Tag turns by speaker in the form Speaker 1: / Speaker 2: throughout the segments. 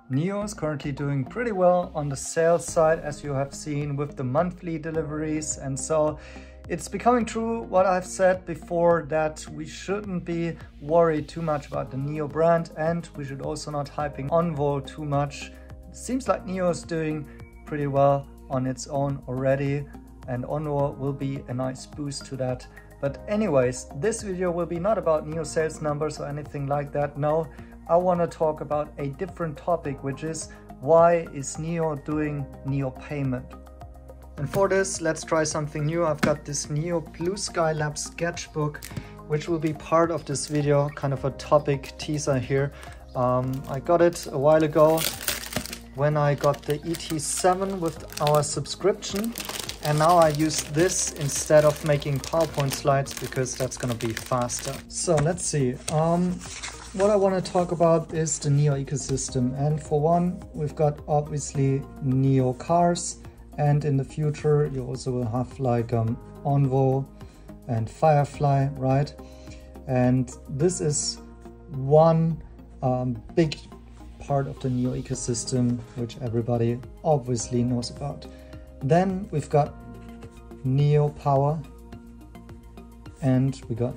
Speaker 1: NIO is currently doing pretty well on the sales side, as you have seen with the monthly deliveries, and so it's becoming true what I've said before, that we shouldn't be worried too much about the NIO brand, and we should also not hyping Onvo too much. It seems like NIO is doing pretty well on its own already, and Onvo will be a nice boost to that. But anyways, this video will be not about NIO sales numbers or anything like that. No, I want to talk about a different topic, which is why is NIO doing NIO payment? And for this, let's try something new. I've got this NIO Blue Sky Lab sketchbook, which will be part of this video, kind of a topic teaser here. I got it a while ago when I got the ET7 with our subscription. And now I use this instead of making PowerPoint slides because that's going to be faster. So let's see. What I want to talk about is the NIO ecosystem. And for one, we've got obviously NIO cars. And in the future, you also will have like Onvo and Firefly, right? And this is one big part of the NIO ecosystem, which everybody obviously knows about. Then we've got NIO Power and we got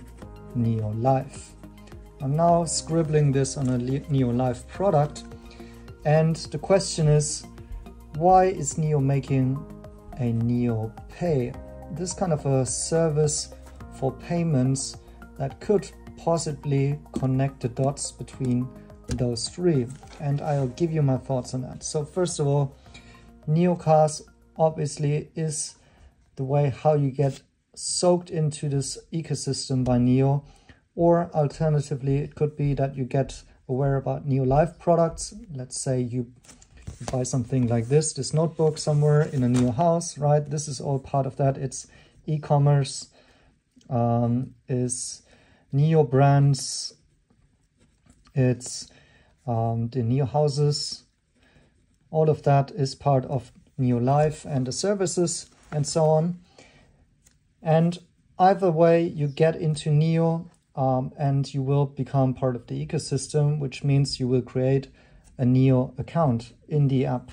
Speaker 1: NIO Life. I'm now scribbling this on a NIO Life product, and the question is, why is NIO making a NIO Pay? This kind of a service for payments that could possibly connect the dots between those three, and I'll give you my thoughts on that. So first of all, NIO Cars obviously is the way how you get soaked into this ecosystem by NIO, or alternatively it could be that you get aware about NIO Life products. Let's say you buy something like this notebook somewhere in a NIO house, right? This is all part of that. It's e-commerce, is NIO brands, it's the NIO houses. All of that is part of NIO Life and the services and so on. And either way, you get into NIO and you will become part of the ecosystem, which means you will create a NIO account in the app.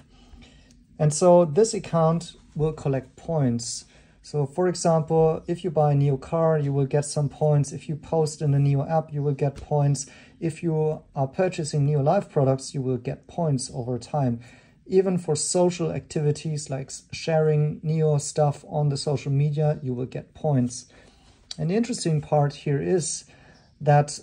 Speaker 1: And so this account will collect points. So for example, if you buy a NIO car, you will get some points. If you post in the NIO app, you will get points. If you are purchasing NIO Life products, you will get points over time. Even for social activities like sharing NIO stuff on the social media, you will get points. And the interesting part here is that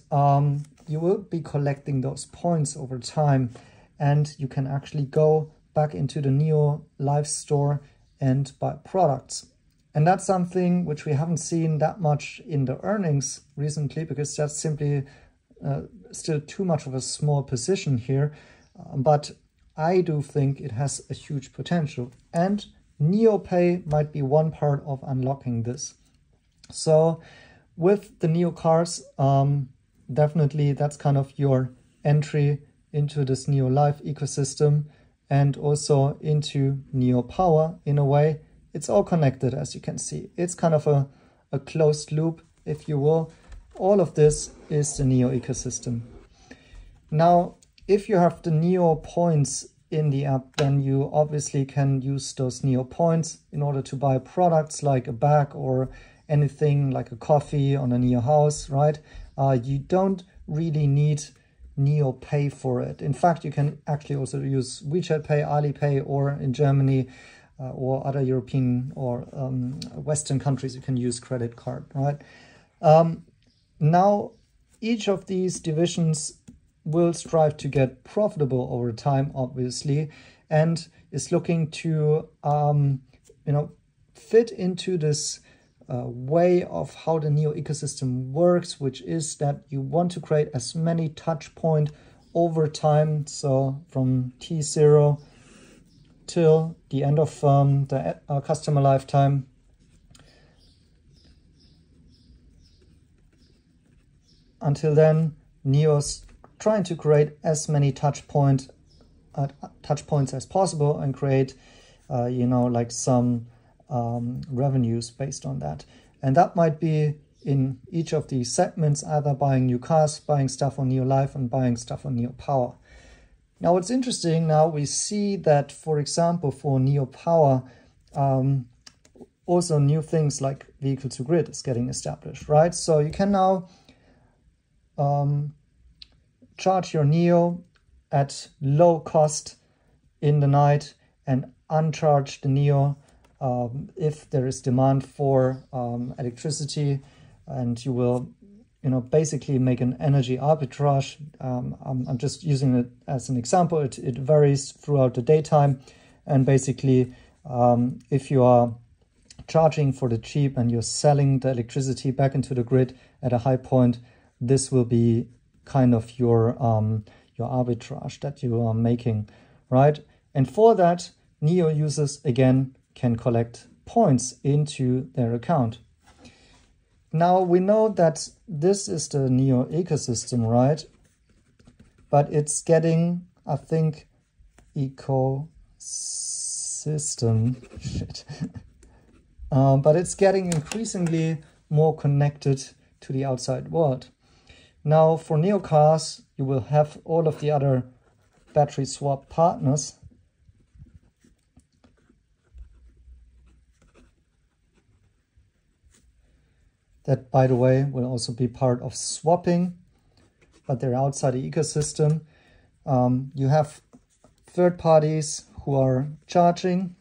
Speaker 1: you will be collecting those points over time, and you can actually go back into the NIO Life store and buy products. And that's something which we haven't seen that much in the earnings recently, because that's simply still too much of a small position here. But I do think it has a huge potential, and NIO Pay might be one part of unlocking this. So with the NIO cars, definitely that's kind of your entry into this NIO Life ecosystem, and also into NIO Power. In a way, it's all connected, as you can see. It's kind of a closed loop, if you will. All of this is the NIO ecosystem. Now, if you have the NIO points in the app, then you obviously can use those NIO points in order to buy products like a bag or anything like a coffee on a NIO house, right? You don't really need NIO Pay for it. In fact, you can actually also use WeChat Pay, Alipay, or in Germany or other European or Western countries, you can use credit card, right? Now, each of these divisions will strive to get profitable over time, obviously, and is looking to fit into this way of how the NIO ecosystem works, which is that you want to create as many touch points over time, so from T0 till the end of the customer lifetime. Until then, NIO's trying to create as many touch points as possible and create, like some revenues based on that. And that might be in each of these segments, either buying new cars, buying stuff on NIO Life, and buying stuff on NIO Power. Now what's interesting, now we see that, for example, for NIO Power, also new things like vehicle to grid is getting established, right? So you can now charge your NIO at low cost in the night and uncharge the NIO if there is demand for electricity, and you will, basically make an energy arbitrage. I'm just using it as an example. It varies throughout the daytime, and basically if you are charging for the cheap and you're selling the electricity back into the grid at a high point, this will be kind of your arbitrage that you are making, right? And for that, NIO users again can collect points into their account. Now we know that this is the NIO ecosystem, right? But it's getting, I think, ecosystem shit. But it's getting increasingly more connected to the outside world. Now for NIO cars, you will have all of the other battery swap partners. That, by the way, will also be part of swapping, but they're outside the ecosystem. You have third parties who are charging.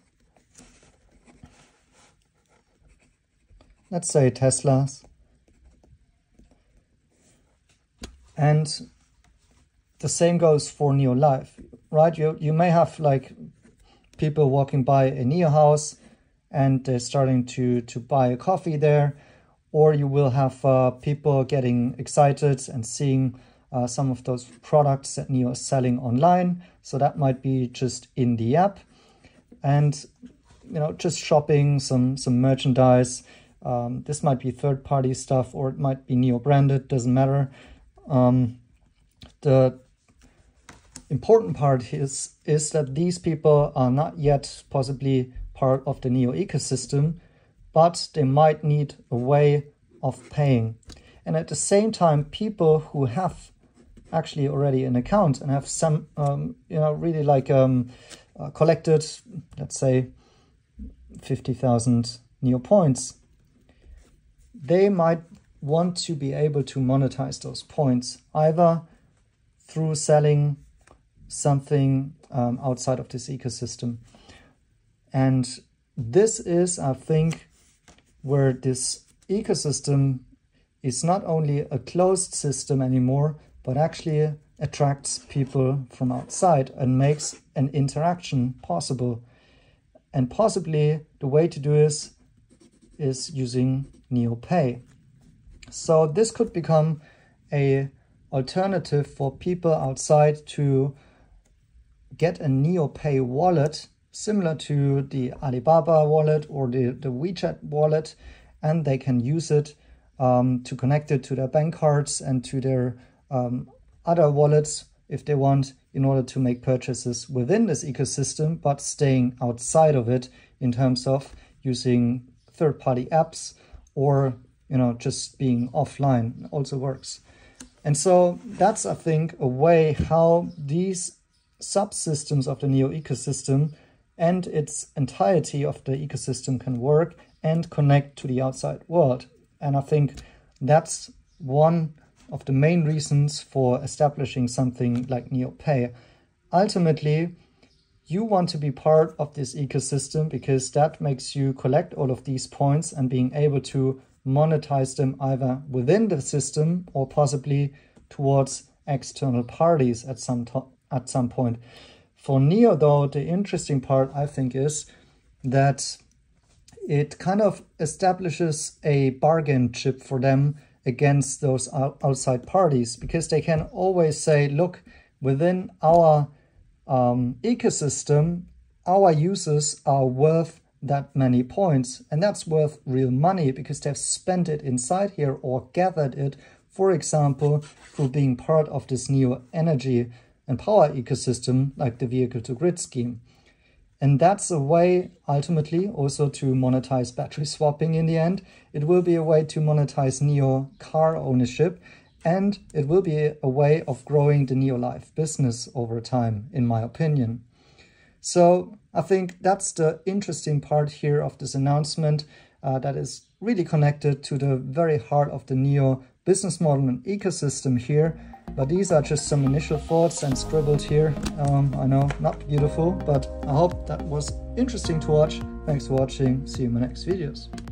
Speaker 1: Let's say Teslas. And the same goes for NIO Live, right? You may have like people walking by a NIO house and they're starting to buy a coffee there, or you will have people getting excited and seeing some of those products that NIO is selling online. So that might be just in the app, and just shopping some merchandise. This might be third-party stuff, or it might be NIO branded, doesn't matter. The important part is that these people are not yet possibly part of the NIO ecosystem, but they might need a way of paying. And at the same time, people who have actually already an account and have some, really like collected, let's say, 50,000 NIO points, they might want to be able to monetize those points, either through selling something outside of this ecosystem. And this is, I think, where this ecosystem is not only a closed system anymore, but actually attracts people from outside and makes an interaction possible. And possibly the way to do this is using NIO Pay. So this could become an alternative for people outside to get a NIO Pay wallet similar to the Alibaba wallet or the WeChat wallet, and they can use it to connect it to their bank cards and to their other wallets if they want, in order to make purchases within this ecosystem, but staying outside of it in terms of using third-party apps or just being offline also works. And so that's, I think, a way how these subsystems of the NIO ecosystem and its entirety of the ecosystem can work and connect to the outside world. And I think that's one of the main reasons for establishing something like NIO Pay. Ultimately, you want to be part of this ecosystem because that makes you collect all of these points and being able to monetize them either within the system or possibly towards external parties at some point. For NIO, though, the interesting part, I think, is that it kind of establishes a bargain chip for them against those outside parties, because they can always say, look, within our ecosystem, our users are worth that many points, and that's worth real money because they've spent it inside here or gathered it, for example, through being part of this NIO energy and power ecosystem, like the vehicle to grid scheme. And that's a way ultimately also to monetize battery swapping in the end. It will be a way to monetize NIO car ownership, and it will be a way of growing the NIO Life business over time, in my opinion. So I think that's the interesting part here of this announcement that is really connected to the very heart of the NIO business model and ecosystem here. But these are just some initial thoughts and scribbled here. I know, not beautiful, but I hope that was interesting to watch. Thanks for watching. See you in my next videos.